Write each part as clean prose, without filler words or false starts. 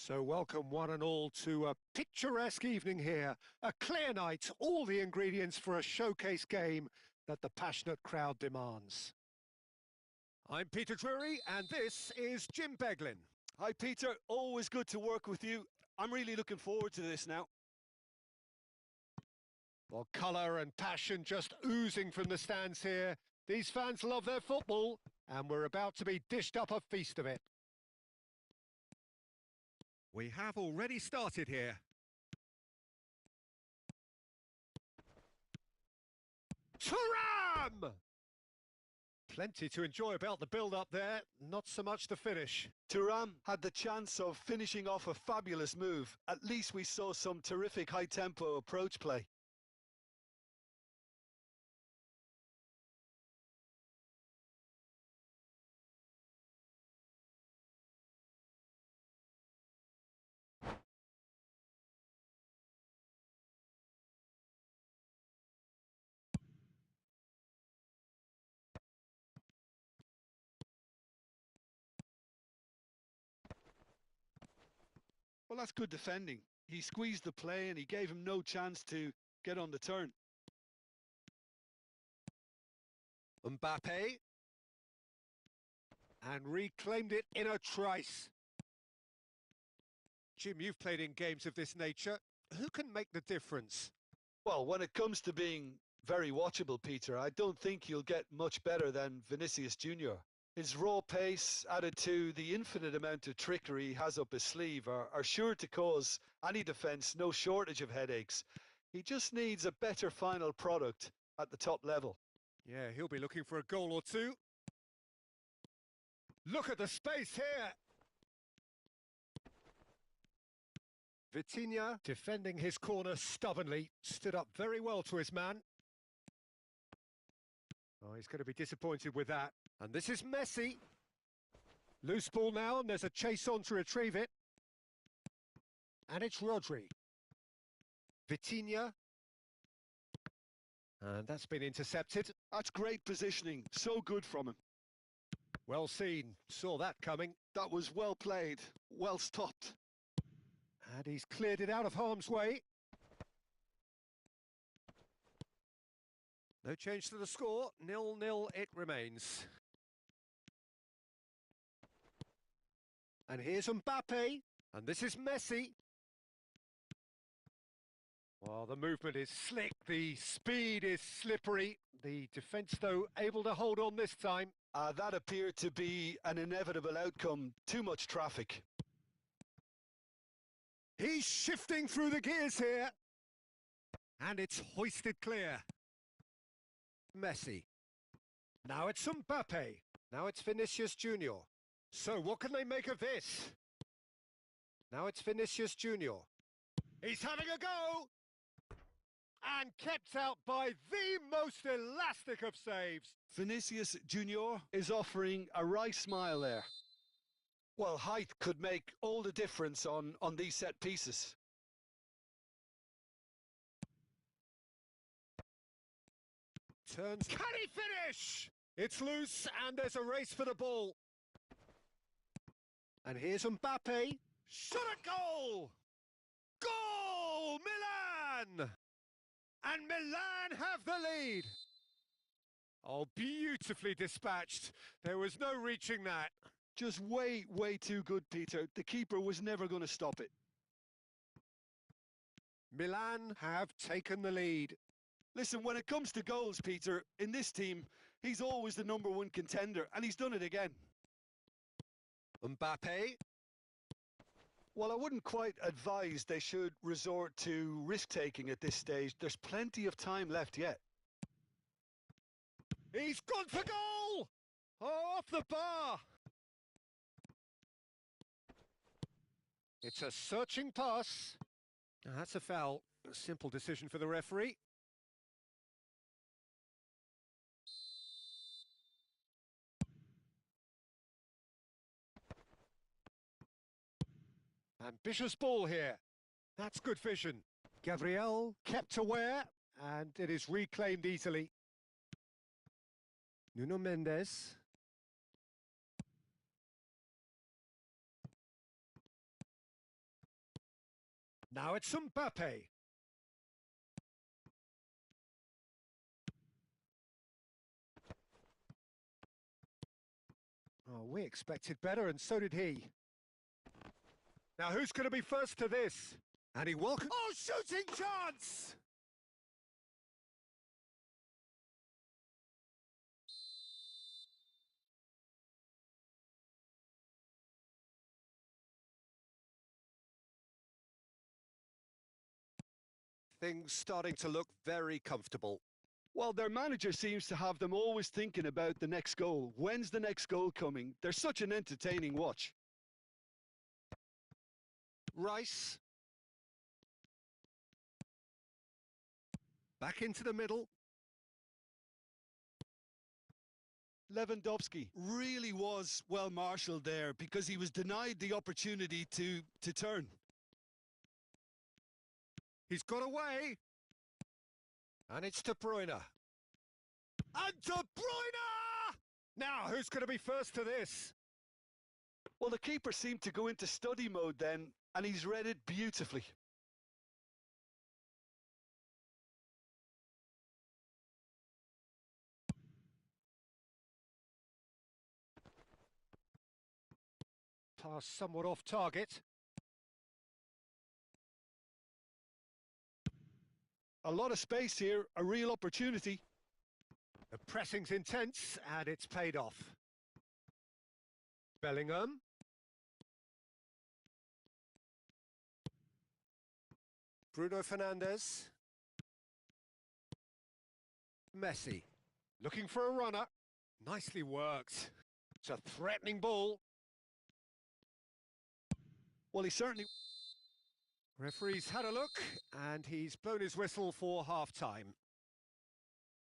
So welcome one and all to a picturesque evening here, a clear night, all the ingredients for a showcase game that the passionate crowd demands. I'm Peter Drury and this is Jim Beglin. Hi Peter, always good to work with you. I'm really looking forward to this now. Well, colour and passion just oozing from the stands here. These fans love their football and we're about to be dished up a feast of it. We have already started here. Thuram! Plenty to enjoy about the build-up there, not so much the finish. Thuram had the chance of finishing off a fabulous move. At least we saw some terrific high-tempo approach play. Well, that's good defending. He squeezed the play and he gave him no chance to get on the turn. Mbappe. And reclaimed it in a trice. Jim, you've played in games of this nature. Who can make the difference? Well, when it comes to being very watchable, Peter, I don't think you'll get much better than Vinicius Jr. His raw pace, added to the infinite amount of trickery he has up his sleeve, are sure to cause any defence no shortage of headaches. He just needs a better final product at the top level. Yeah, he'll be looking for a goal or two. Look at the space here. Vitinha, defending his corner stubbornly, stood up very well to his man. Oh, he's going to be disappointed with that. And this is Messi. Loose ball now, and there's a chase on to retrieve it. And it's Rodri. Vitinha. And that's been intercepted. That's great positioning. So good from him. Well seen. Saw that coming. That was well played. Well stopped. And he's cleared it out of harm's way. No change to the score. 0-0 it remains. And here's Mbappe. And this is Messi. Well, the movement is slick. The speed is slippery. The defence, though, able to hold on this time. That appeared to be an inevitable outcome. Too much traffic. He's shifting through the gears here. And it's hoisted clear. Messi. Now it's Mbappe. Now it's Vinicius Junior. So what can they make of this? Now it's Vinicius Junior. He's having a go! And kept out by the most elastic of saves. Vinicius Junior is offering a wry smile there. Well, height could make all the difference on these set pieces. Turns. Can he finish? It's loose and there's a race for the ball. And here's Mbappe. Shot a goal! Goal! Milan! And Milan have the lead. Oh, beautifully dispatched. There was no reaching that. Just way too good, Peter. The keeper was never going to stop it. Milan have taken the lead. Listen, when it comes to goals, Peter, in this team, he's always the #1 contender, and he's done it again. Mbappe. Well, I wouldn't quite advise they should resort to risk-taking at this stage. There's plenty of time left yet. He's gone for goal! Oh, off the bar! It's a searching pass. That's a foul. A simple decision for the referee. Ambitious ball here. That's good vision. Gabriel kept aware, and it is reclaimed easily. Nuno Mendes. Now it's Mbappe. Oh, we expected better, and so did he. Now, who's going to be first to this? And he welcomes... Oh, shooting chance! Things starting to look very comfortable. Well, their manager seems to have them always thinking about the next goal. When's the next goal coming? They're such an entertaining watch. Rice. Back into the middle. Lewandowski really was well marshalled there because he was denied the opportunity to turn. He's got away. And it's De Bruyne. And De Bruyne! Now, who's going to be first to this? Well, the keeper seemed to go into study mode then, and he's read it beautifully. Pass somewhat off target. A lot of space here, a real opportunity. The pressing's intense, and it's paid off. Bellingham. Bruno Fernandes. Messi. Looking for a runner. Nicely worked. It's a threatening ball. Well, he certainly... Referee's had a look, and he's blown his whistle for half-time.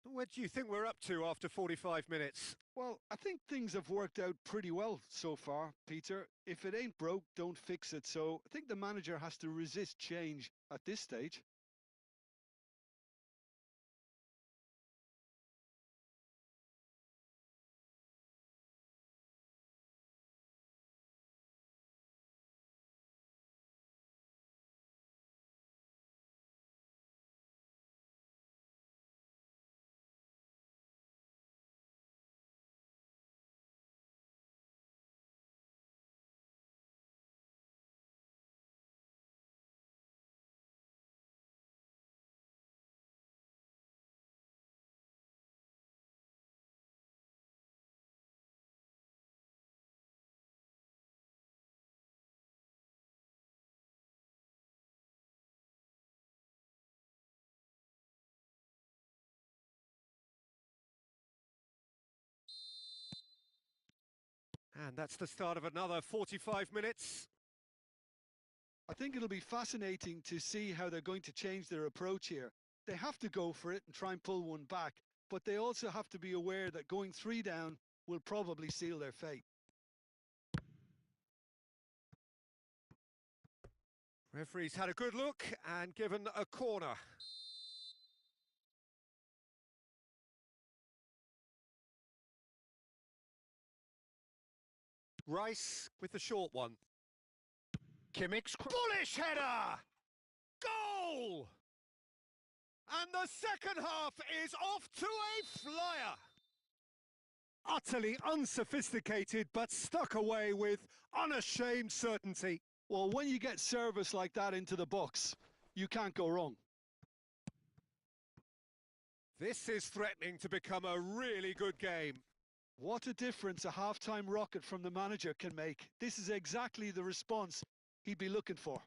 Where do you think we're up to after 45 minutes? Well, I think things have worked out pretty well so far, Peter. If it ain't broke, don't fix it. So I think the manager has to resist change at this stage. And that's the start of another 45 minutes. I think it'll be fascinating to see how they're going to change their approach here. They have to go for it and try and pull one back, but they also have to be aware that going 3 down will probably seal their fate. Referee's had a good look and given a corner. Rice with the short one. Kimmich's bullish header! Goal! And the second half is off to a flyer. Utterly unsophisticated, but stuck away with unashamed certainty. Well, when you get service like that into the box, you can't go wrong. This is threatening to become a really good game. What a difference a half-time rocket from the manager can make. This is exactly the response he'd be looking for.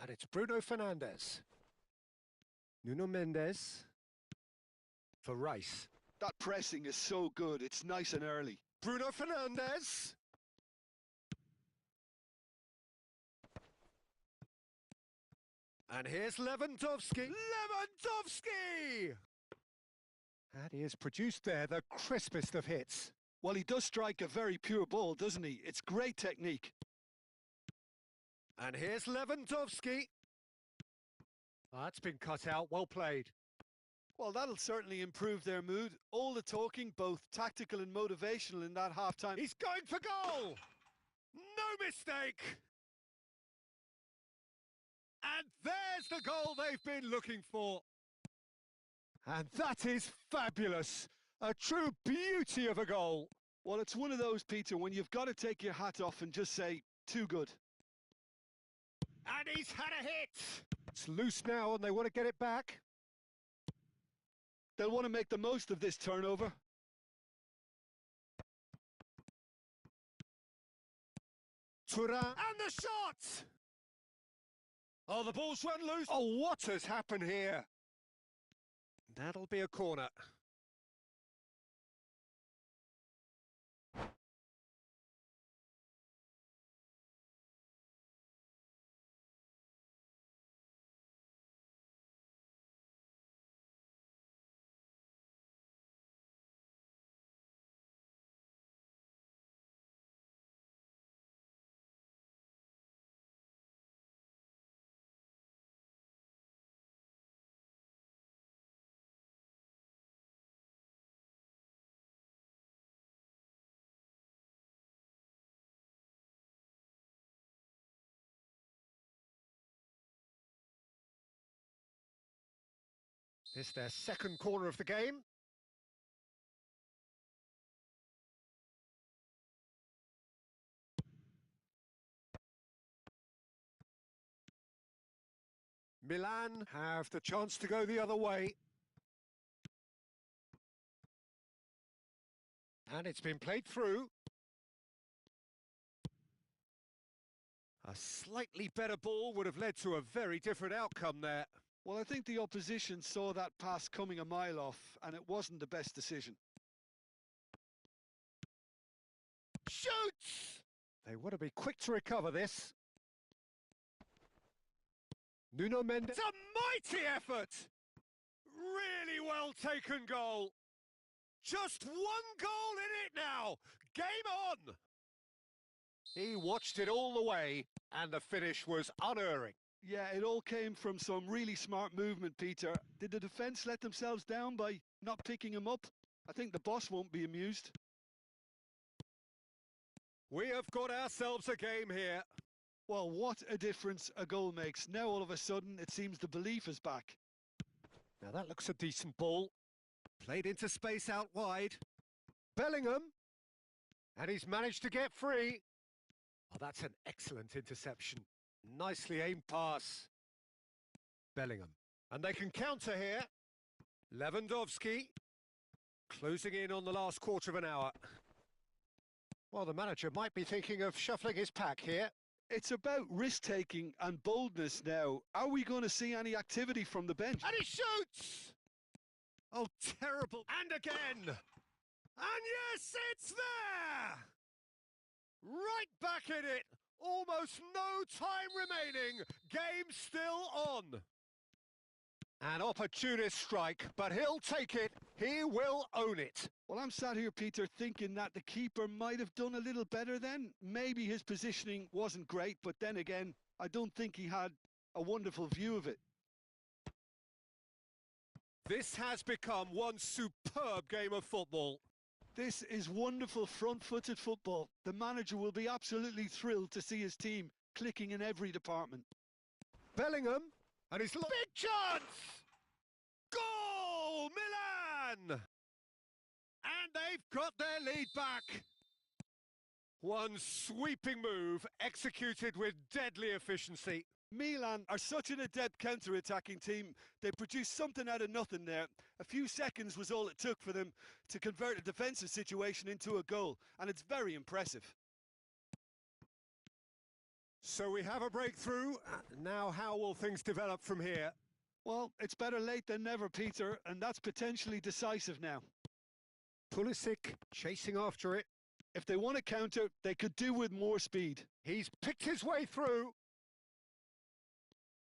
And it's Bruno Fernandes. Nuno Mendes for Rice. That pressing is so good, it's nice and early. Bruno Fernandes. And here's Lewandowski. Lewandowski! And he has produced there the crispest of hits. Well, he does strike a very pure ball, doesn't he? It's great technique. And here's Lewandowski. That's been cut out, well played. Well, that'll certainly improve their mood. All the talking, both tactical and motivational in that half-time. He's going for goal! No mistake! And there's the goal they've been looking for. And that is fabulous. A true beauty of a goal. Well, it's one of those, Peter, when you've got to take your hat off and just say, too good. And he's had a hit. It's loose now and they want to get it back. They'll want to make the most of this turnover. Turan and the shot! Oh, the ball's run loose. Oh, what has happened here? That'll be a corner. It's their second corner of the game. Milan have the chance to go the other way. And it's been played through. A slightly better ball would have led to a very different outcome there. Well, I think the opposition saw that pass coming a mile off, and it wasn't the best decision. Shoots! They want to be quick to recover this. Nuno Mendes. It's a mighty effort! Really well taken goal. Just one goal in it now. Game on! He watched it all the way, and the finish was unerring. Yeah, it all came from some really smart movement, Peter. Did the defence let themselves down by not picking him up? I think the boss won't be amused. We have got ourselves a game here. Well, what a difference a goal makes. Now all of a sudden it seems the belief is back. Now that looks a decent ball. Played into space out wide. Bellingham. And he's managed to get free. Oh, that's an excellent interception. Nicely aimed pass. Bellingham. And they can counter here. Lewandowski. Closing in on the last quarter of an hour. Well, the manager might be thinking of shuffling his pack here. It's about risk-taking and boldness now. Are we going to see any activity from the bench? And he shoots! Oh, terrible. And again! And yes, it's there! Right back in it. Almost no time remaining. Game still on. An opportunist strike, but he'll take it. He will own it. Well, I'm sat here, Peter, thinking that the keeper might have done a little better then. Maybe his positioning wasn't great, but then again, I don't think he had a wonderful view of it. This has become one superb game of football. This is wonderful front-footed football. The manager will be absolutely thrilled to see his team clicking in every department. Bellingham, and his big chance! Goal, Milan! And they've got their lead back. One sweeping move executed with deadly efficiency. Milan are such an adept counter-attacking team. They produced something out of nothing there. A few seconds was all it took for them to convert a defensive situation into a goal, and it's very impressive. So we have a breakthrough. Now how will things develop from here? Well, it's better late than never, Peter, and that's potentially decisive now. Pulisic chasing after it. If they want to counter, they could do with more speed. He's picked his way through.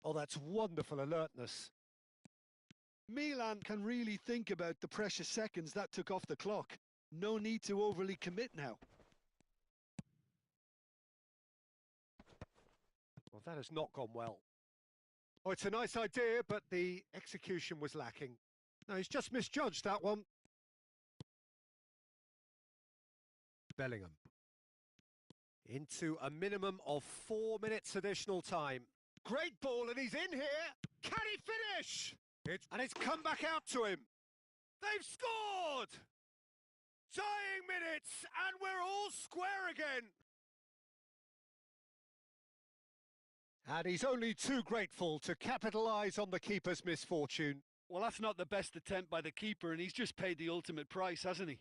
Oh, that's wonderful alertness. Milan can really think about the precious seconds that took off the clock. No need to overly commit now. Well, that has not gone well. Oh, it's a nice idea, but the execution was lacking. No, he's just misjudged that one. Bellingham. Into a minimum of 4 minutes additional time. Great ball, and he's in here. Can he finish? And it's come back out to him. They've scored! Dying minutes, and we're all square again. And he's only too grateful to capitalise on the keeper's misfortune. Well, that's not the best attempt by the keeper, and he's just paid the ultimate price, hasn't he?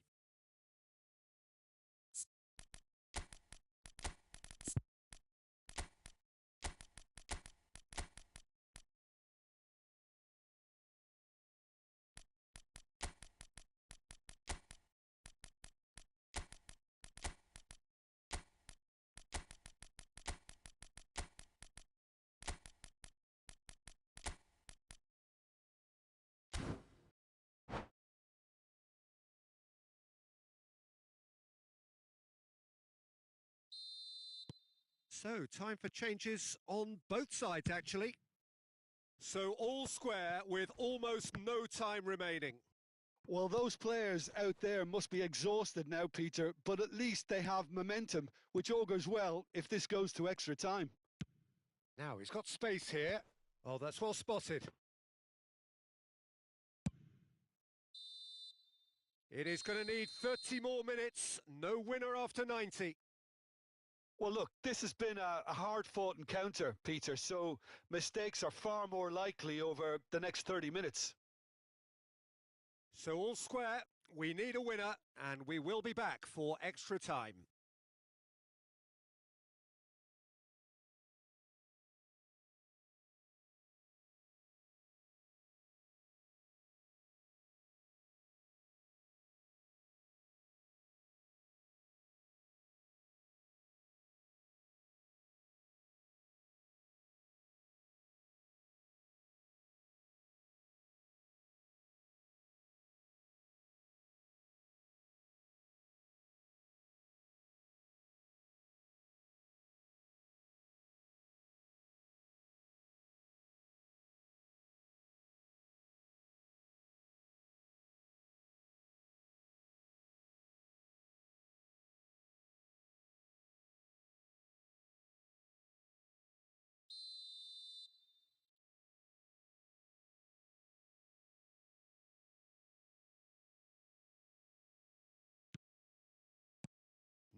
So, time for changes on both sides, actually. So, all square with almost no time remaining. Well, those players out there must be exhausted now, Peter, but at least they have momentum, which augurs well if this goes to extra time. Now, he's got space here. Oh, that's well spotted. It is going to need 30 more minutes. No winner after 90. Well, look, this has been a hard-fought encounter, Peter, so mistakes are far more likely over the next 30 minutes. So all square, we need a winner, and we will be back for extra time.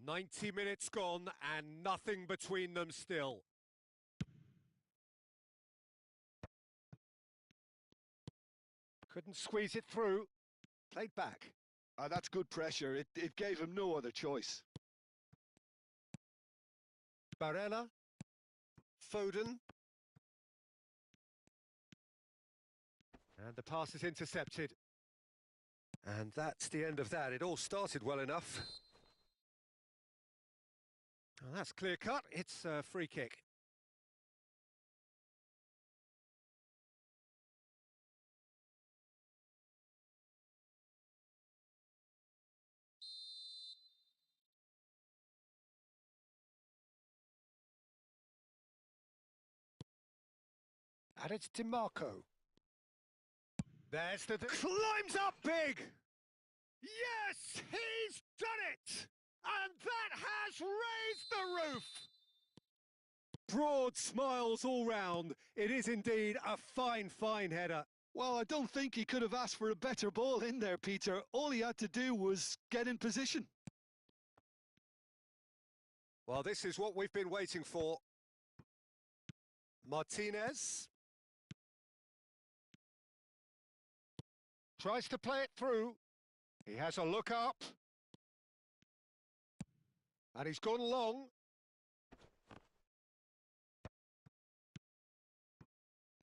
"90 minutes gone and nothing between them still." Couldn't squeeze it through. Played back. That's good pressure. It gave him no other choice. Barella. Foden. And the pass is intercepted. And that's the end of that. It all started well enough. Well, that's clear cut. It's a free kick. And it's DiMarco. There's the... climbs up big! Yes, he's done it! And that has raised the roof! Broad smiles all round. It is indeed a fine, fine header. Well, I don't think he could have asked for a better ball in there, Peter. All he had to do was get in position. Well, this is what we've been waiting for. Martinez. Tries to play it through. He has a look up. And he's gone long.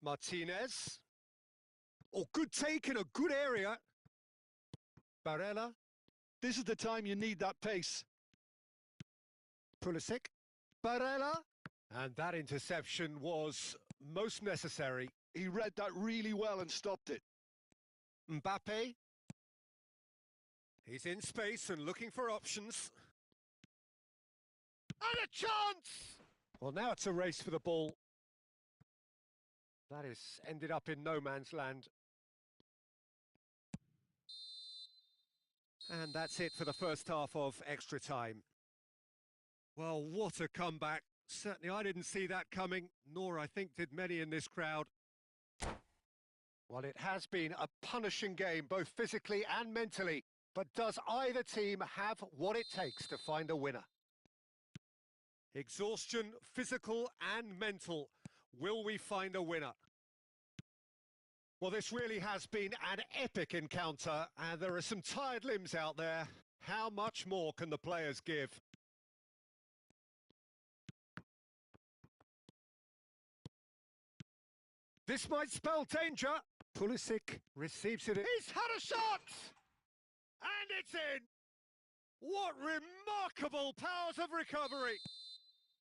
Martinez. Oh, good take in a good area. Barella. This is the time you need that pace. Pulisic. Barella. And that interception was most necessary. He read that really well and stopped it. Mbappe. He's in space and looking for options. And a chance! Well, now it's a race for the ball. That has ended up in no man's land. And that's it for the first half of extra time. Well, what a comeback. Certainly I didn't see that coming, nor I think did many in this crowd. Well, it has been a punishing game, both physically and mentally. But does either team have what it takes to find a winner? Exhaustion, physical and mental. Will we find a winner? Well, this really has been an epic encounter, and there are some tired limbs out there. How much more can the players give? This might spell danger. Pulisic receives it. He's had a shot! And it's in! What remarkable powers of recovery!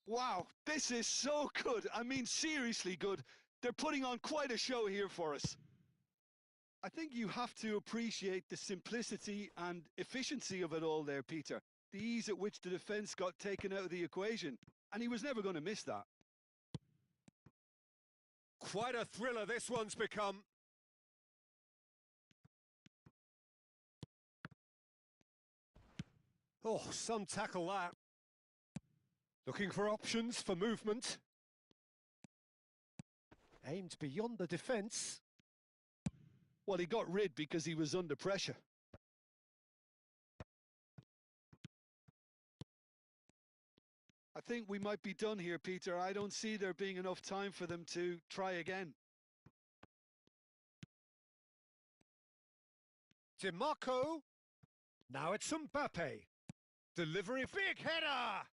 Wow, this is so good. I mean, seriously good. They're putting on quite a show here for us. I think you have to appreciate the simplicity and efficiency of it all there, Peter. The ease at which the defence got taken out of the equation. And he was never going to miss that. Quite a thriller this one's become. Oh, some tackle that. Looking for options for movement. Aimed beyond the defence. Well, he got rid because he was under pressure. I think we might be done here, Peter. I don't see there being enough time for them to try again. DiMarco. Now it's Mbappe. Delivery, big header!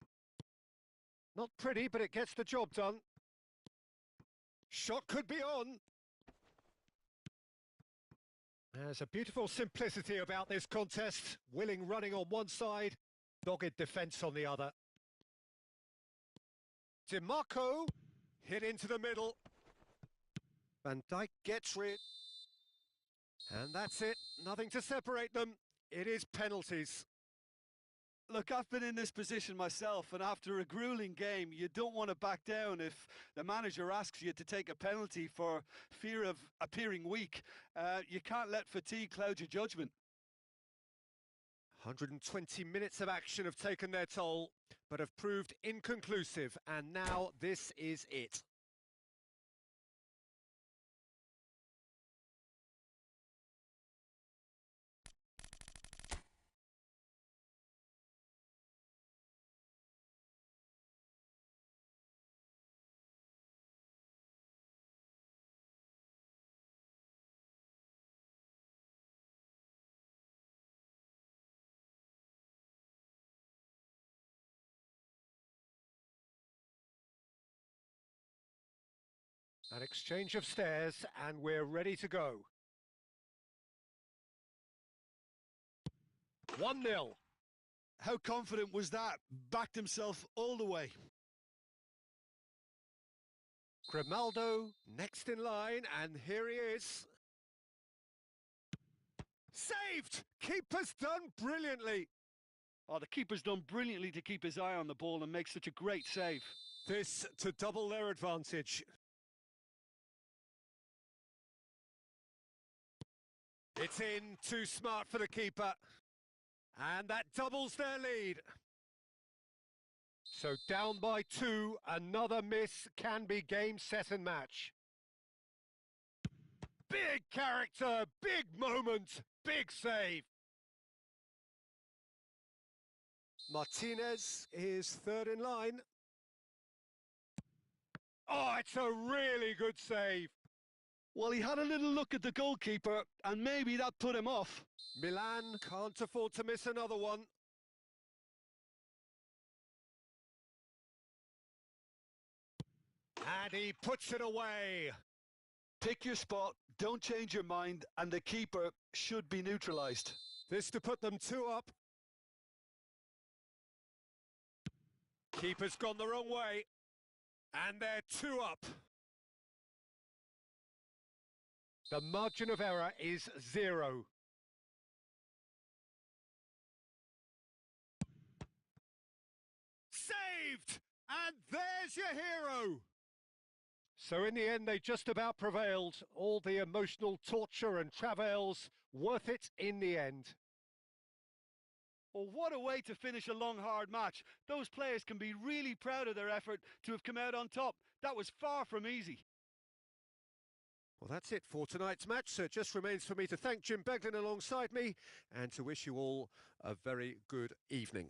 Not pretty, but it gets the job done. Shot could be on. There's a beautiful simplicity about this contest. Willing running on one side, dogged defence on the other. DiMarco, hit into the middle. Van Dijk gets rid. And that's it, nothing to separate them. It is penalties. Look, I've been in this position myself, and after a grueling game, you don't want to back down if the manager asks you to take a penalty for fear of appearing weak. You can't let fatigue cloud your judgment. 120 minutes of action have taken their toll, but have proved inconclusive, and now this is it. An exchange of stares, and we're ready to go. 1-0. How confident was that? Backed himself all the way. Grimaldo next in line, and here he is. Saved! Keeper's done brilliantly. Oh, the keeper's done brilliantly to keep his eye on the ball and make such a great save. This to double their advantage. It's in, too smart for the keeper. And that doubles their lead. So down by 2, another miss can be game, set and match. Big character, big moment, big save. Martinez is third in line. Oh, it's a really good save. Well, he had a little look at the goalkeeper, and maybe that put him off. Milan can't afford to miss another one. And he puts it away. Pick your spot, don't change your mind, and the keeper should be neutralised. This to put them 2 up. Keeper's gone the wrong way. And they're 2 up. The margin of error is 0. Saved! And there's your hero! So in the end, they just about prevailed. All the emotional torture and travails, worth it in the end. Well, what a way to finish a long, hard match. Those players can be really proud of their effort to have come out on top. That was far from easy. Well, that's it for tonight's match. So it just remains for me to thank Jim Beglin alongside me and to wish you all a very good evening.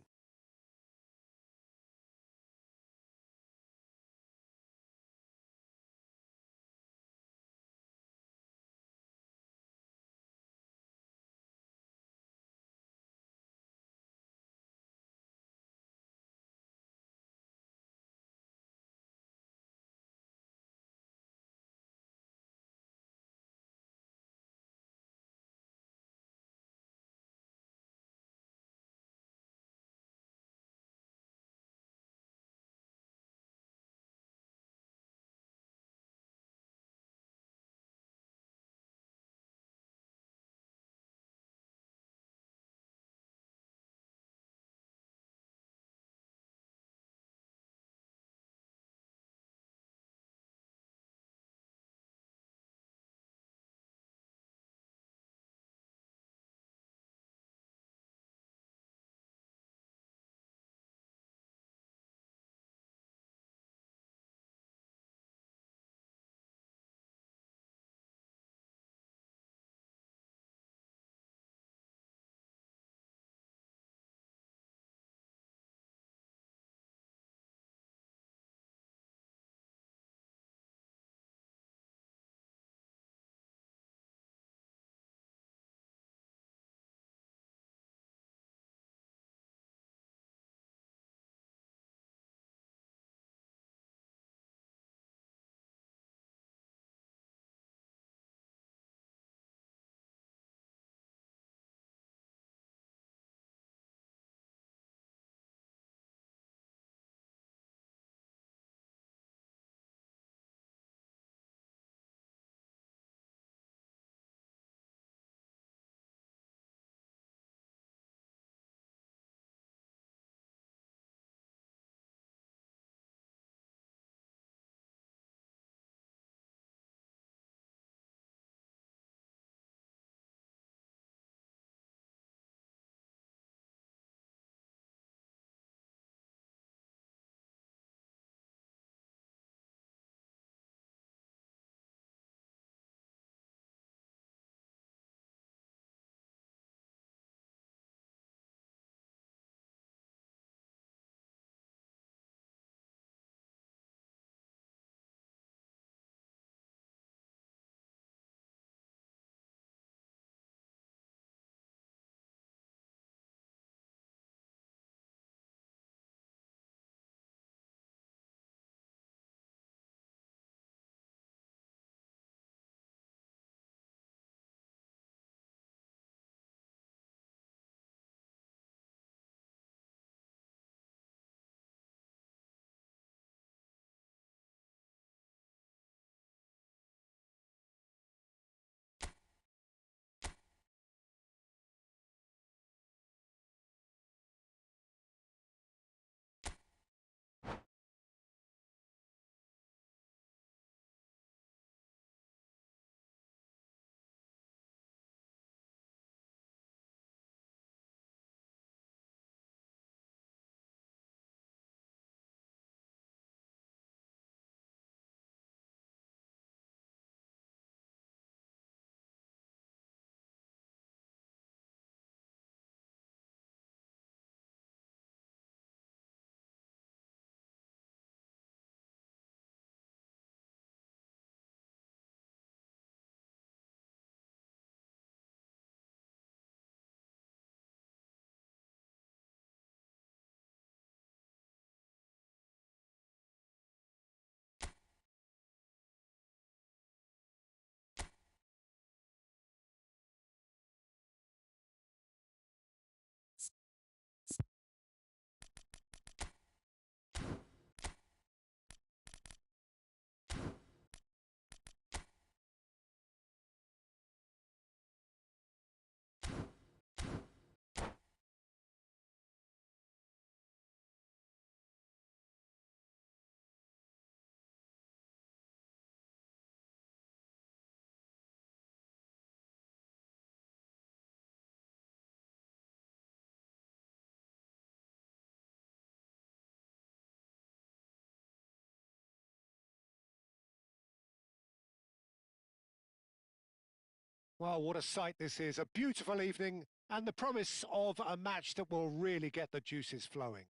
Well, what a sight this is. A beautiful evening and the promise of a match that will really get the juices flowing.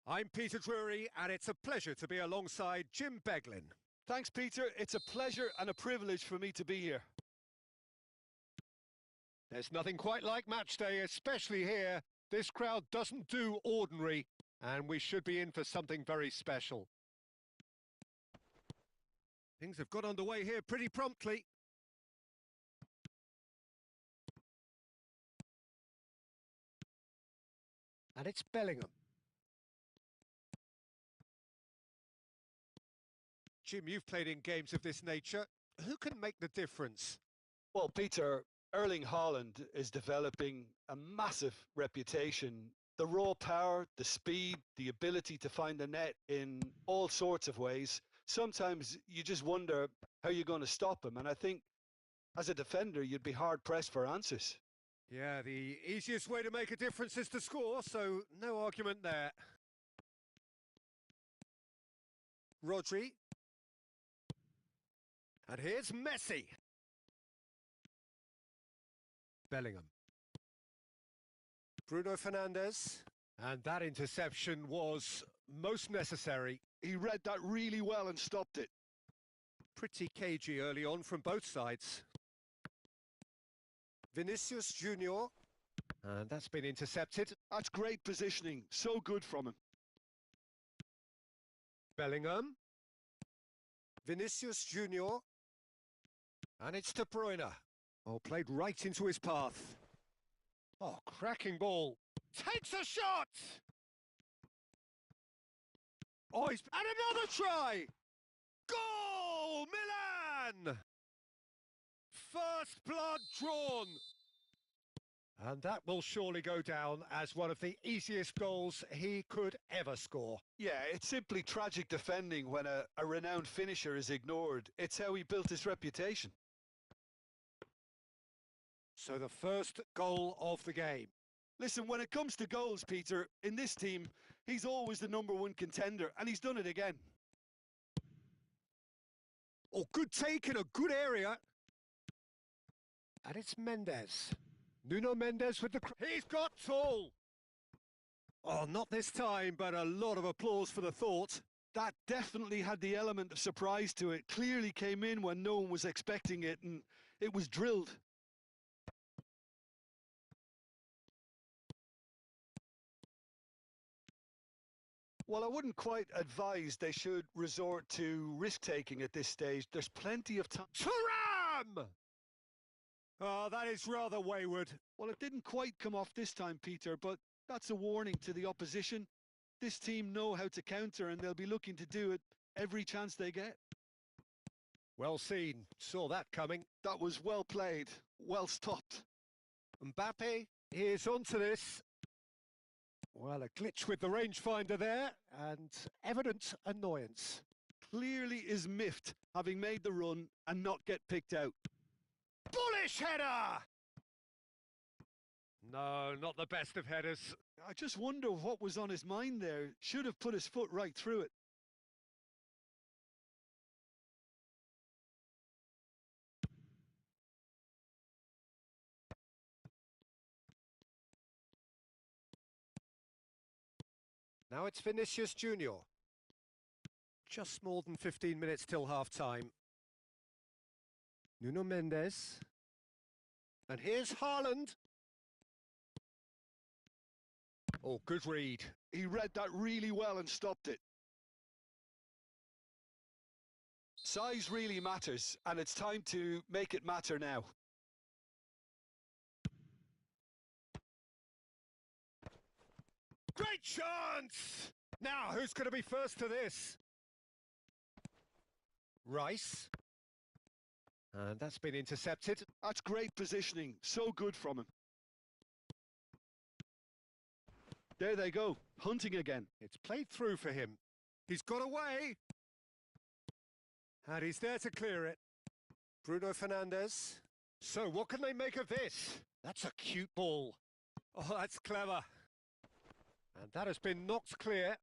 I'm Peter Drury, and it's a pleasure to be alongside Jim Beglin. Thanks, Peter. It's a pleasure and a privilege for me to be here. There's nothing quite like match day, especially here. This crowd doesn't do ordinary, and we should be in for something very special. Things have got underway here pretty promptly. And it's Bellingham. Jim, you've played in games of this nature. Who can make the difference? Well, Peter, Erling Haaland is developing a massive reputation. The raw power, the speed, the ability to find the net in all sorts of ways. Sometimes you just wonder how you're going to stop him. And I think as a defender, you'd be hard-pressed for answers. Yeah, the easiest way to make a difference is to score, so no argument there. Rodri. And here's Messi. Bellingham. Bruno Fernandes. And that interception was most necessary. He read that really well and stopped it. Pretty cagey early on from both sides. Vinicius Junior. And that's been intercepted. That's great positioning. So good from him. Bellingham. Vinicius Junior. And it's De Bruyne. Oh, played right into his path. Oh, cracking ball. Takes a shot! Oh, and another try! Goal! Milan! First blood drawn. And that will surely go down as one of the easiest goals he could ever score. Yeah, it's simply tragic defending when a renowned finisher is ignored. It's how he built his reputation. So the first goal of the game. Listen, when it comes to goals, Peter, in this team, he's always the #1 contender, and he's done it again. Oh, good take in a good area. And it's Mendes. Nuno Mendes with the... He's got tall. Oh, not this time, but a lot of applause for the thought. That definitely had the element of surprise to it. Clearly came in when no one was expecting it, and it was drilled. Well, I wouldn't quite advise they should resort to risk-taking at this stage. There's plenty of time. Thuram! Oh, that is rather wayward. Well, it didn't quite come off this time, Peter, but that's a warning to the opposition. This team know how to counter, and they'll be looking to do it every chance they get. Well seen. Saw that coming. That was well played. Well stopped. Mbappe is onto this. Well, a glitch with the rangefinder there, and evident annoyance. Clearly is miffed, having made the run and not get picked out. Bullish header! No, not the best of headers. I just wonder what was on his mind there. Should have put his foot right through it. Now it's Vinicius Junior. Just more than 15 minutes till half-time. Nuno Mendes. And here's Haaland. Oh, good read. He read that really well and stopped it. Size really matters, and it's time to make it matter now. Great chance! Now, who's going to be first to this? Rice. And that's been intercepted. That's great positioning. So good from him. There they go, hunting again. It's played through for him. He's got away. And he's there to clear it. Bruno Fernandes. So what can they make of this? That's a cute ball. Oh, that's clever. And that has been knocked clear.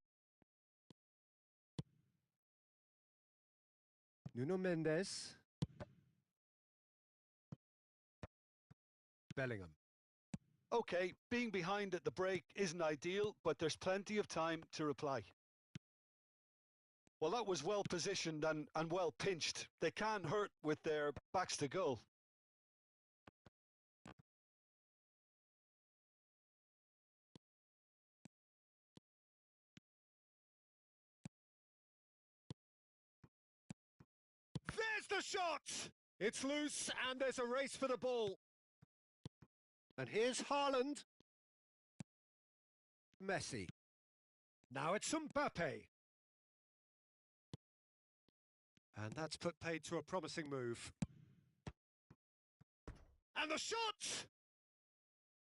Nuno Mendes. Bellingham. Okay, being behind at the break isn't ideal, but there's plenty of time to reply. Well, that was well positioned and well pinched. They can't hurt with their backs to goal. There's the shot! It's loose and there's a race for the ball. And here's Haaland. Messi. Now it's Mbappe. And that's put paid to a promising move. And the shot!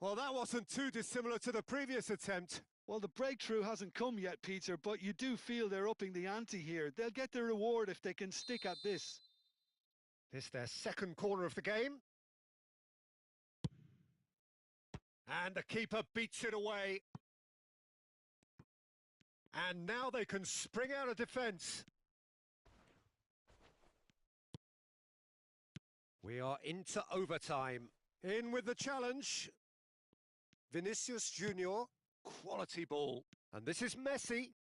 Well, that wasn't too dissimilar to the previous attempt. Well, the breakthrough hasn't come yet, Peter, but you do feel they're upping the ante here. They'll get their reward if they can stick at this. This their second corner of the game. And the keeper beats it away. And now they can spring out of defence. We are into overtime. In with the challenge. Vinicius Junior. Quality ball. And this is Messi.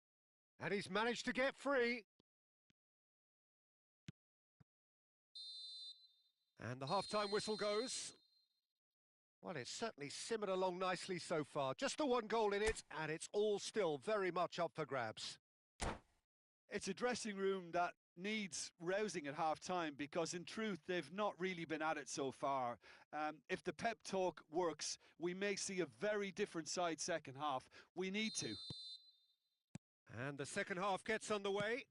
And he's managed to get free. And the half-time whistle goes. Well, it's certainly simmered along nicely so far. Just the one goal in it, and it's all still very much up for grabs. It's a dressing room that needs rousing at half-time because, in truth, they've not really been at it so far. If the pep talk works, we may see a very different side second half. We need to. And the second half gets underway.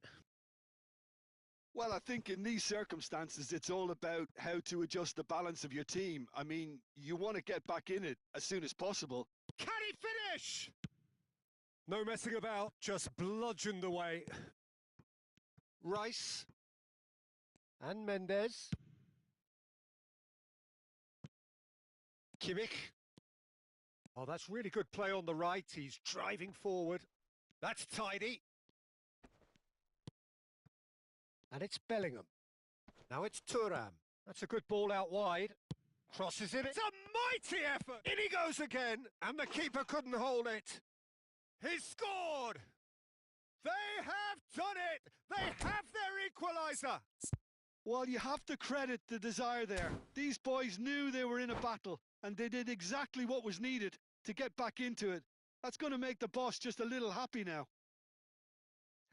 Well, I think in these circumstances, it's all about how to adjust the balance of your team. I mean, you want to get back in it as soon as possible. Can he finish? No messing about, just bludgeoned away. Rice. And Mendes. Kimmich. Oh, that's really good play on the right. He's driving forward. That's tidy. And it's Bellingham. Now it's Thuram. That's a good ball out wide. Crosses it. It's a mighty effort. In he goes again. And the keeper couldn't hold it. He's scored. They have done it. They have their equaliser. Well, you have to credit the desire there. These boys knew they were in a battle, and they did exactly what was needed to get back into it. That's going to make the boss just a little happy now.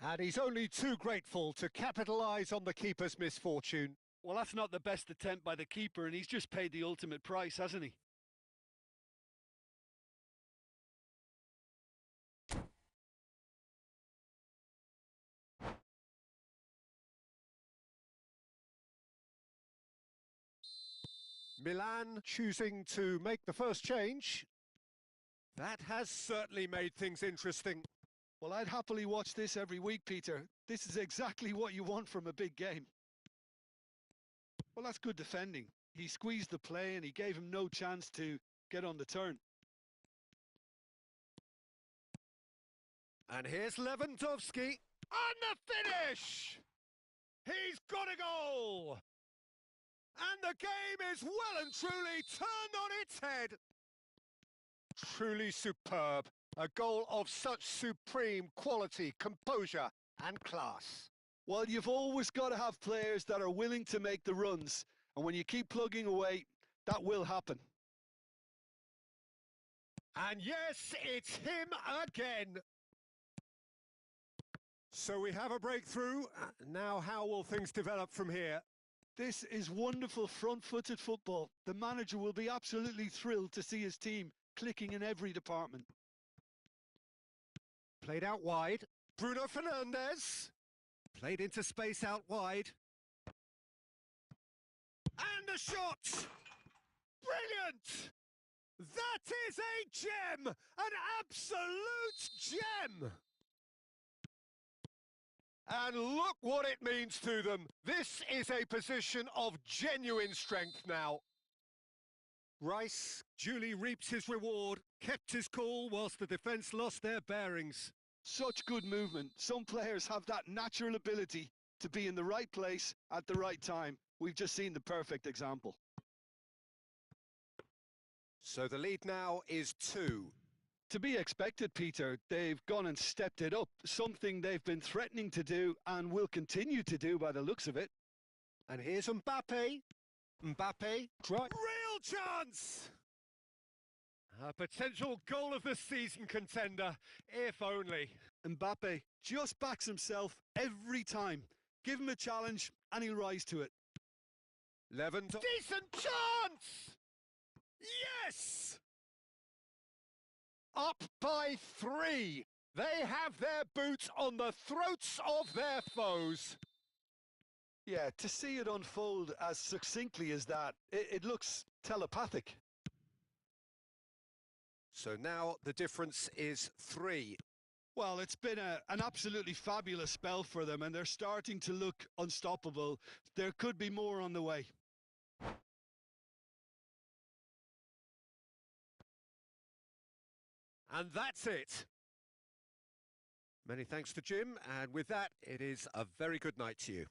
And he's only too grateful to capitalise on the keeper's misfortune. Well, that's not the best attempt by the keeper, and he's just paid the ultimate price, hasn't he? Milan choosing to make the first change. That has certainly made things interesting. Well, I'd happily watch this every week, Peter. This is exactly what you want from a big game. Well, that's good defending. He squeezed the play and he gave him no chance to get on the turn. And here's Lewandowski. And the finish! He's got a goal! And the game is well and truly turned on its head. Truly superb. A goal of such supreme quality, composure and class. Well, you've always got to have players that are willing to make the runs. And when you keep plugging away, that will happen. And yes, it's him again. So we have a breakthrough. Now how will things develop from here? This is wonderful front-footed football. The manager will be absolutely thrilled to see his team clicking in every department. Played out wide. Bruno Fernandes. Played into space out wide. And a shot! Brilliant! That is a gem! An absolute gem! And look what it means to them. This is a position of genuine strength now. Rice duly reaps his reward, kept his cool whilst the defence lost their bearings. Such good movement. Some players have that natural ability to be in the right place at the right time. We've just seen the perfect example. So the lead now is 2. To be expected, Peter. They've gone and stepped it up, something they've been threatening to do and will continue to do by the looks of it. And here's Mbappe. Mbappe, try. Real chance! A potential goal of the season contender, if only. Mbappe just backs himself every time. Give him a challenge and he'll rise to it. Decent chance! Yes! Up by 3. They have their boots on the throats of their foes. Yeah, to see it unfold as succinctly as that, it looks telepathic. So now the difference is 3. Well, it's been an absolutely fabulous spell for them, and they're starting to look unstoppable. There could be more on the way. And that's it. Many thanks to Jim, and with that, it is a very good night to you.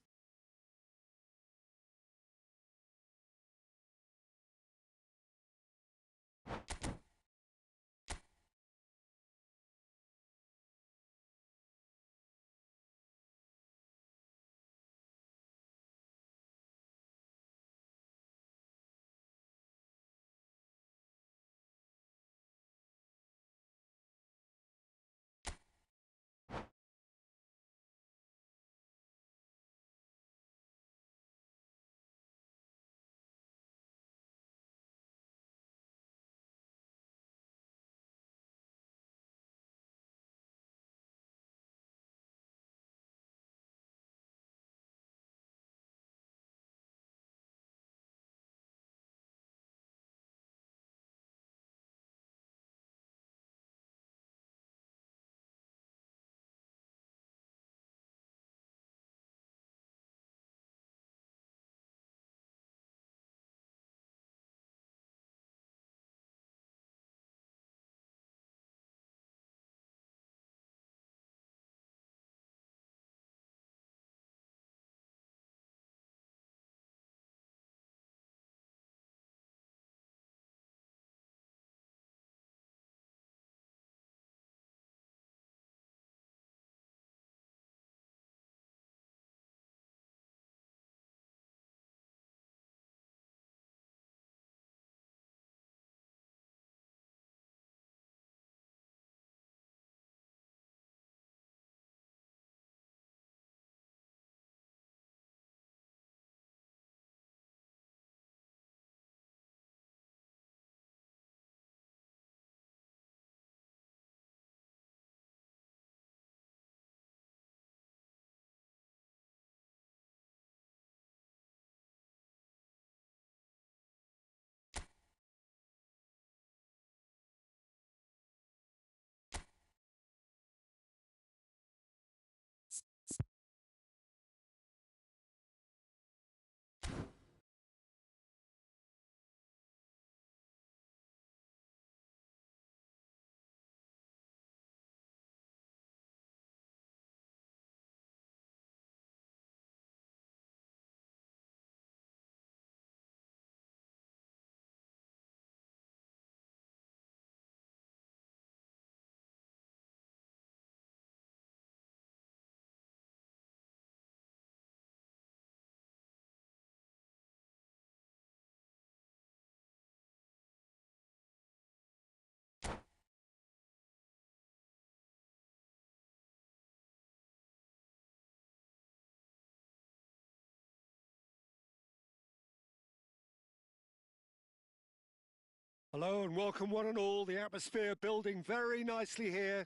Hello and welcome one and all. The atmosphere building very nicely here.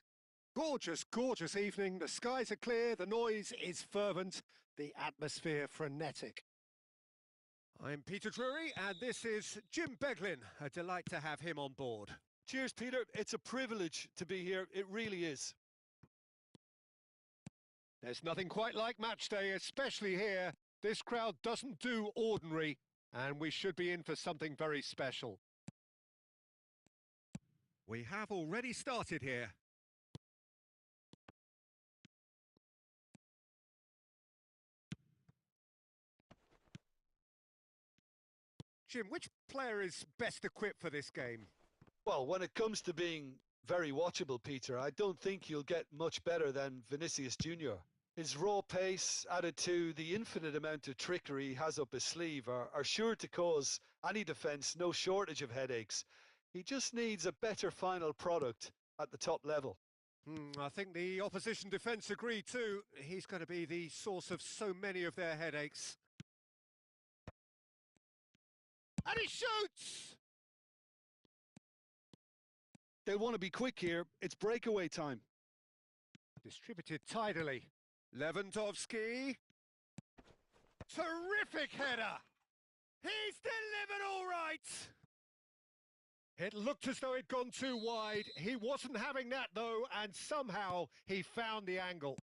Gorgeous, gorgeous evening. The skies are clear, the noise is fervent, the atmosphere frenetic. I'm Peter Drury, and this is Jim Beglin. A delight to have him on board. Cheers, Peter. It's a privilege to be here. It really is. There's nothing quite like match day, especially here. This crowd doesn't do ordinary, and we should be in for something very special. We have already started here. Jim, which player is best equipped for this game? Well, when it comes to being very watchable, Peter, I don't think you'll get much better than Vinicius Junior. His raw pace, added to the infinite amount of trickery he has up his sleeve, are sure to cause any defence no shortage of headaches. He just needs a better final product at the top level. I think the opposition defence agree too. He's going to be the source of so many of their headaches. And he shoots! They'll want to be quick here. It's breakaway time. Distributed tidily. Lewandowski. Terrific header! He's delivered all right! It looked as though it'd gone too wide. He wasn't having that, though, and somehow he found the angle.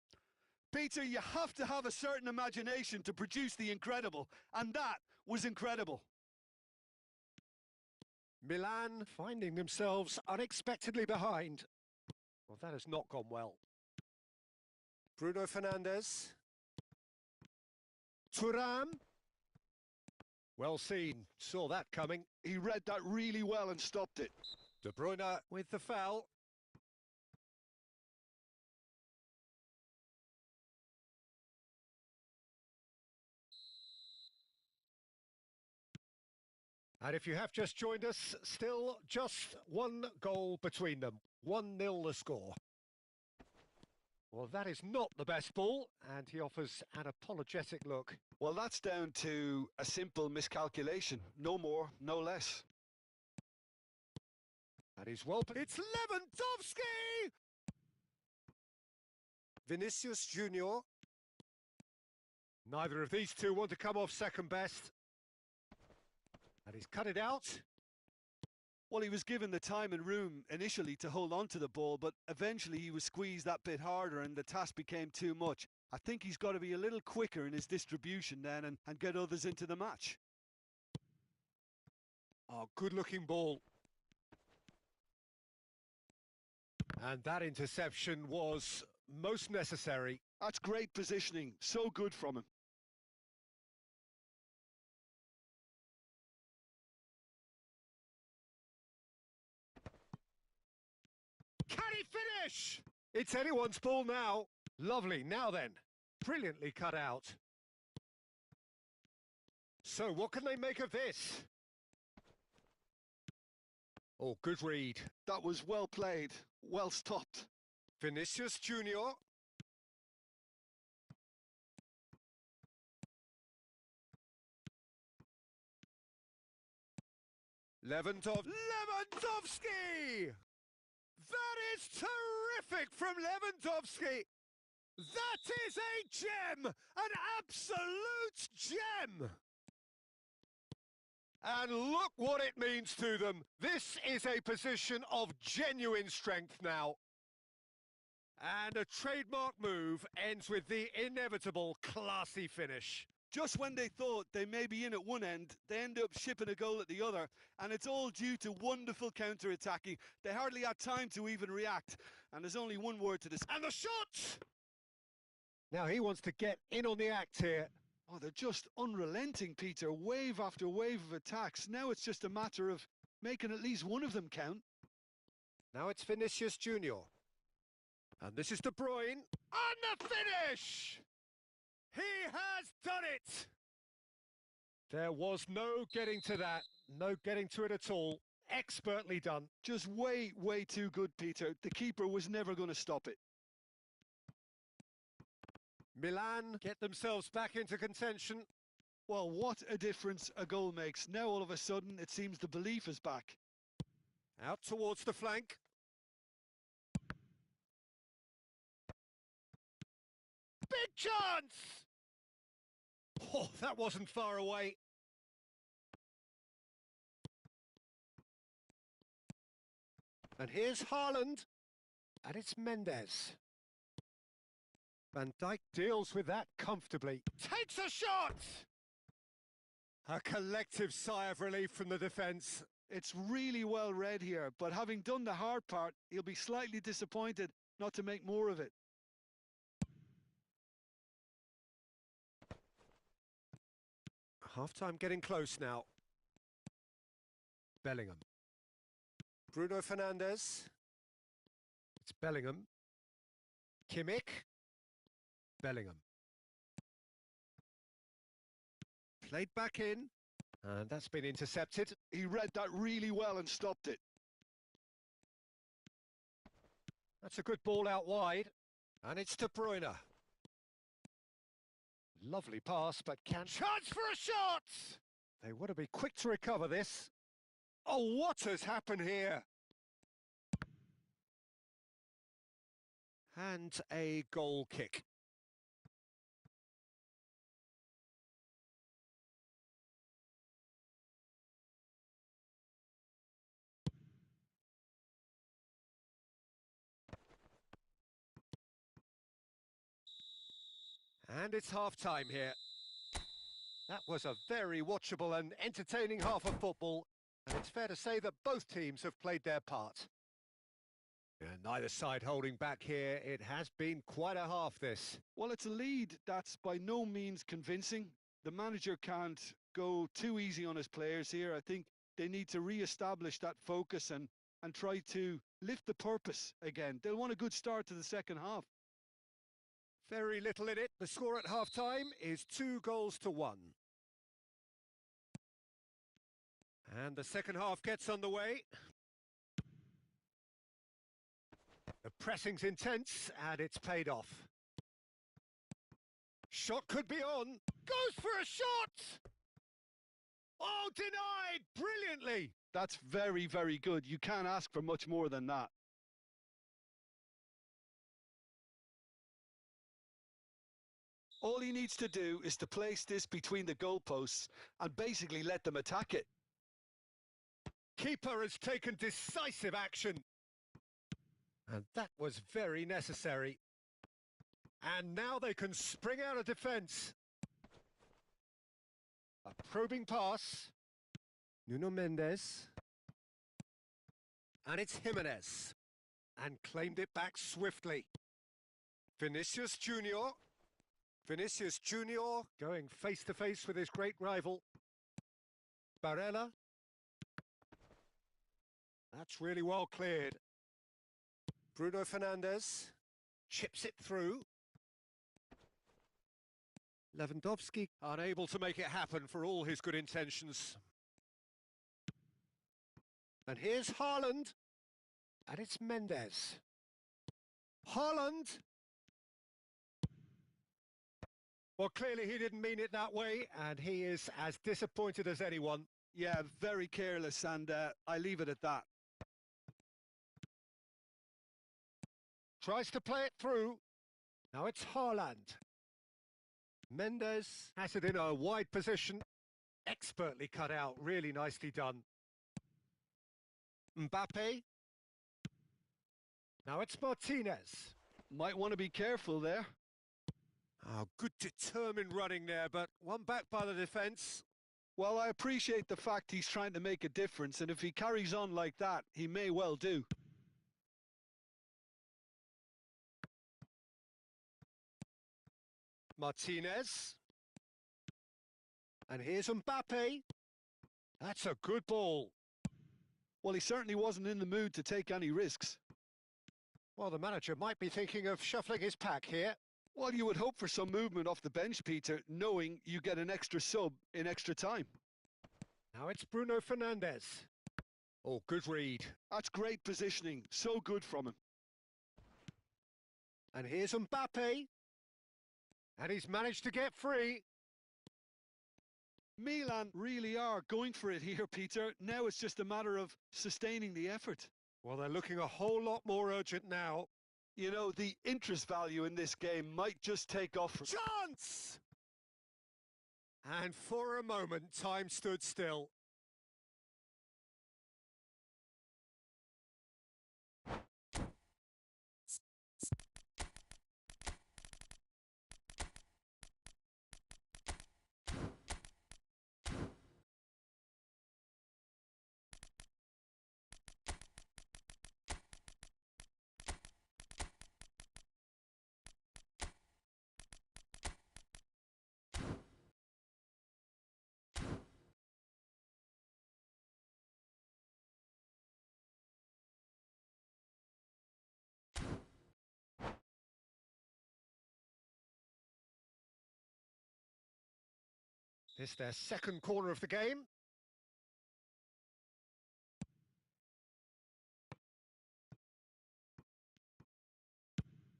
Peter, you have to have a certain imagination to produce the incredible, and that was incredible. Milan finding themselves unexpectedly behind. Well, that has not gone well. Bruno Fernandes. Thuram. Well seen, saw that coming. He read that really well and stopped it. De Bruyne with the foul. And if you have just joined us, still just one goal between them. 1-0 the score. Well, that is not the best ball, and he offers an apologetic look. Well, that's down to a simple miscalculation. No more, no less. And he's well... It's Lewandowski! Vinicius Junior. Neither of these two want to come off second best. And he's cut it out. Well, he was given the time and room initially to hold on to the ball, but eventually he was squeezed that bit harder and the task became too much. I think he's got to be a little quicker in his distribution then and get others into the match. Oh, good-looking ball. And that interception was most necessary. That's great positioning. So good from him. Can he finish? It's anyone's ball now. Lovely. Now then, brilliantly cut out. So what can they make of this? Oh, good read. That was well played, well stopped. Vinicius Junior. Lewandowski! That is terrific from Lewandowski! That is a gem! An absolute gem! And look what it means to them. This is a position of genuine strength now. And a trademark move ends with the inevitable classy finish. Just when they thought they may be in at one end, they end up shipping a goal at the other, and it's all due to wonderful counter-attacking. They hardly had time to even react, and there's only one word to this. And the shot! Now he wants to get in on the act here. Oh, they're just unrelenting, Peter. Wave after wave of attacks. Now it's just a matter of making at least one of them count. Now it's Vinicius Junior. And this is De Bruyne. And the finish! He has done it! There was no getting to that. No getting to it at all. Expertly done. Just way, way too good, Peter. The keeper was never going to stop it. Milan get themselves back into contention. Well, what a difference a goal makes. Now all of a sudden it seems the belief is back. Out towards the flank. Big chance! Oh, that wasn't far away. And here's Haaland. And it's Mendes. Van Dijk deals with that comfortably. Takes a shot! A collective sigh of relief from the defence. It's really well read here, but having done the hard part, he'll be slightly disappointed not to make more of it. Half-time getting close now. Bellingham. Bruno Fernandes. It's Bellingham. Kimmich. Bellingham. Played back in. And that's been intercepted. He read that really well and stopped it. That's a good ball out wide. And it's De Bruyne. Lovely pass, but can... Chance for a shot! They want to be quick to recover this. Oh, what has happened here? And a goal kick. And it's half-time here. That was a very watchable and entertaining half of football, and it's fair to say that both teams have played their part. And neither side holding back here. It has been quite a half, this. Well, it's a lead that's by no means convincing. The manager can't go too easy on his players here. I think they need to re-establish that focus and try to lift the purpose again. They'll want a good start to the second half. Very little in it. The score at half-time is 2-1. And the second half gets underway. The pressing's intense, and it's paid off. Shot could be on. Goes for a shot! Oh, denied! Brilliantly! That's very, very good. You can't ask for much more than that. All he needs to do is to place this between the goalposts and basically let them attack it. Keeper has taken decisive action. And that was very necessary. And now they can spring out of defence. A probing pass. Nuno Mendes. And it's Jimenez. And claimed it back swiftly. Vinicius Junior. Vinicius Junior going face-to-face with his great rival. Barella. That's really well cleared. Bruno Fernandes chips it through. Lewandowski unable to make it happen for all his good intentions. And here's Haaland. And it's Mendes. Haaland. Well, clearly he didn't mean it that way, and he is as disappointed as anyone. Yeah, very careless, and I leave it at that. Tries to play it through. Now it's Haaland. Mendes has it in a wide position. Expertly cut out, really nicely done. Mbappe. Now it's Martinez. Might want to be careful there. Oh, good determined running there, but one back by the defence. Well, I appreciate the fact he's trying to make a difference, and if he carries on like that, he may well do. Martinez. And here's Mbappe. That's a good ball. Well, he certainly wasn't in the mood to take any risks. Well, the manager might be thinking of shuffling his pack here. Well, you would hope for some movement off the bench, Peter, knowing you get an extra sub in extra time. Now it's Bruno Fernandes. Oh, good read. That's great positioning. So good from him. And here's Mbappe. And he's managed to get free. Milan really are going for it here, Peter. Now it's just a matter of sustaining the effort. Well, they're looking a whole lot more urgent now. You know, the interest value in this game might just take off. Chance! And for a moment, time stood still. It's their second corner of the game.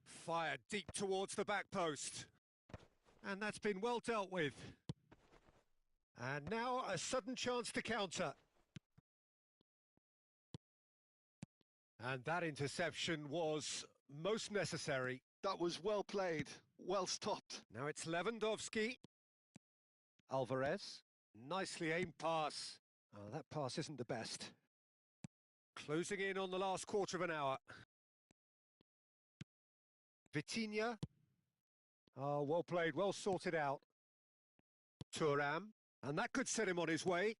Fired deep towards the back post. And that's been well dealt with. And now a sudden chance to counter. And that interception was most necessary. That was well played, well stopped. Now it's Lewandowski. Alvarez. Nicely aimed pass. Oh, that pass isn't the best. Closing in on the last quarter of an hour. Vitinha. Oh, well played, well sorted out. Thuram. And that could set him on his way.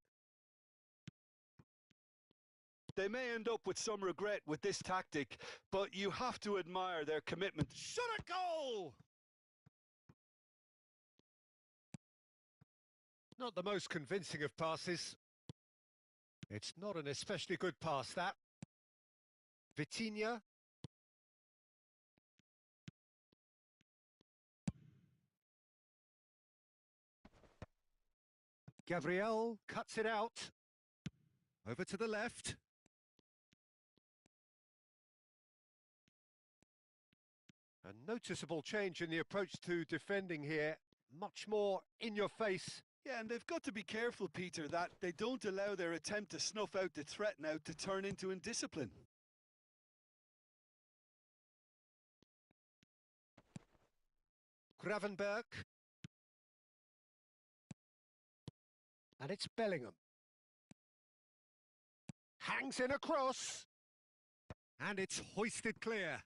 They may end up with some regret with this tactic, but you have to admire their commitment. Shot a goal! Not the most convincing of passes. It's not an especially good pass, that. Vitinha. Gabriel cuts it out. Over to the left. A noticeable change in the approach to defending here. Much more in your face. Yeah, and they've got to be careful, Peter, that they don't allow their attempt to snuff out the threat now to turn into indiscipline. Gravenberg. And it's Bellingham. Hangs in a cross. And it's hoisted clear.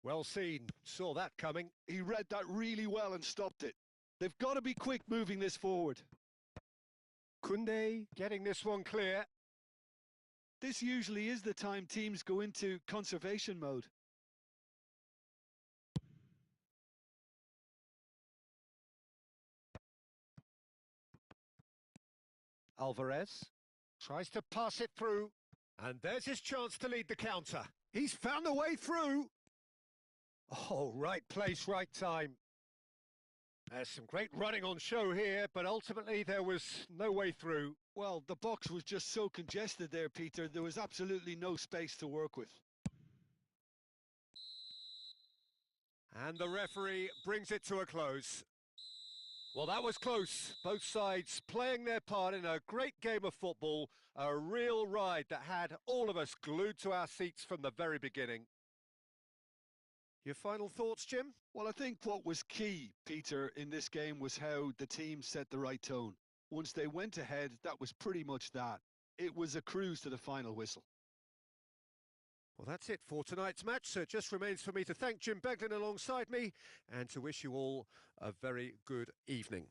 Well seen. Saw that coming. He read that really well and stopped it. They've got to be quick moving this forward. Koundé getting this one clear. This usually is the time teams go into conservation mode. Alvarez tries to pass it through. And there's his chance to lead the counter. He's found a way through. Oh, right place, right time. There's some great running on show here, but ultimately there was no way through. Well, the box was just so congested there, Peter. There was absolutely no space to work with. And the referee brings it to a close. Well, that was close. Both sides playing their part in a great game of football. A real ride that had all of us glued to our seats from the very beginning. Your final thoughts, Jim? Well, I think what was key, Peter, in this game was how the team set the right tone. Once they went ahead, that was pretty much that. It was a cruise to the final whistle. Well, that's it for tonight's match, so it just remains for me to thank Jim Beglin alongside me and to wish you all a very good evening.